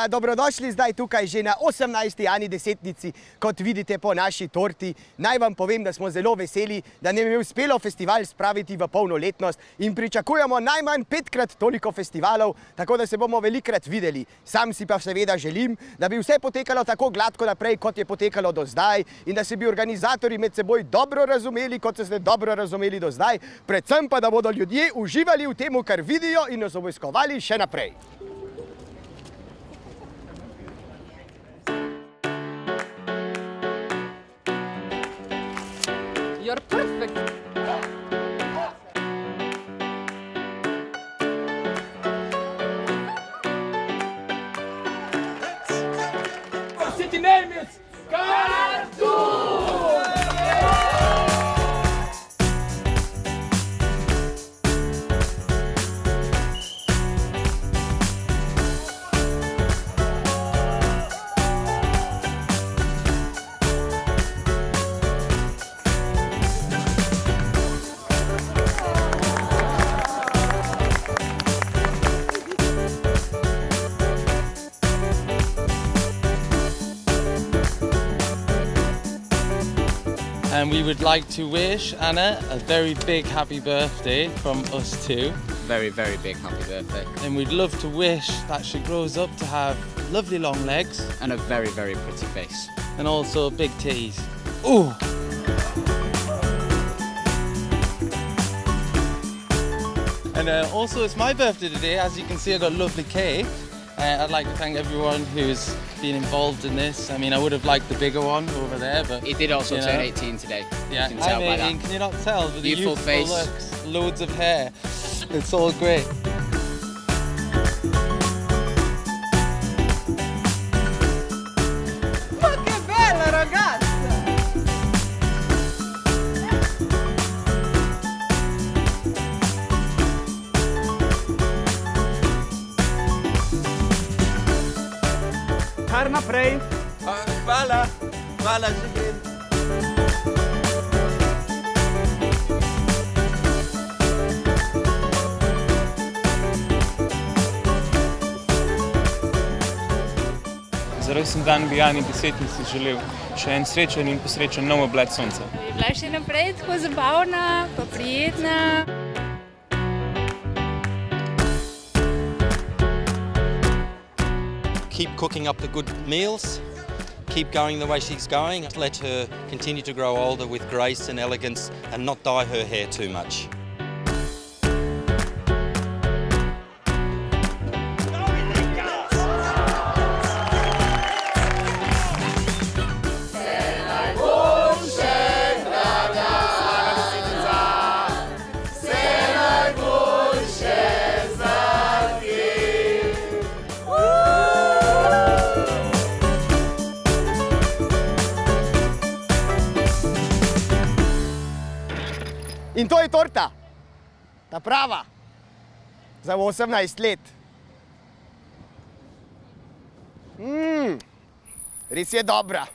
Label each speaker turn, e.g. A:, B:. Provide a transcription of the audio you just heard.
A: Dobrodošli zdaj tukaj že na 18. Ani Desetnici, kot vidite po naši torti. Naj vam povem, da smo zelo veseli, da nam je uspelo festival spraviti v polnoletnost in pričakujemo najmanj 5-krat toliko festivalov, tako da se bomo velikrat videli. Sam si pa seveda želim, da bi vse potekalo tako gladko naprej, kot je potekalo do zdaj in da se bi organizatorji med seboj dobro razumeli, kot so se dobro razumeli do zdaj, predvsem pa, da bodo ljudje uživali v temu, kar vidijo in nas obiskovali še naprej.
B: You're perfect.
C: Our city name is Kranju.
D: And we would like to wish Anna a very big happy birthday from us too.
E: Very, very big happy birthday.
D: And we'd love to wish that she grows up to have lovely long legs.
E: And a very, very pretty face.
D: And also big titties. Ooh! And also it's my birthday today. As you can see, I got a lovely cake. I'd like to thank everyone who's been involved in this. I mean, I would have liked the bigger one over there, but...
E: He did also turn 18 today.
D: Yeah,
E: you can tell
D: I'm
E: by
D: 18.
E: that.
D: Can you not tell? With the
E: Youthful
D: youthful
E: face.
D: looks, loads of hair. It's all great.
B: Ma che bella ragazza!
C: Kar naprej.
D: Hvala, hvala živim.
F: Za rojstni dan bi Ani Desetnici želel še en srečen in posrečen nov oblet sonca.
G: Da bi bila še naprej tako zabavna, pa prijetna.
H: Keep cooking up the good meals, keep going the way she's going, let her continue to grow older with grace and elegance and not dye her hair too much.
A: In to je torta, ta prava, za 18 let. Res je dobra.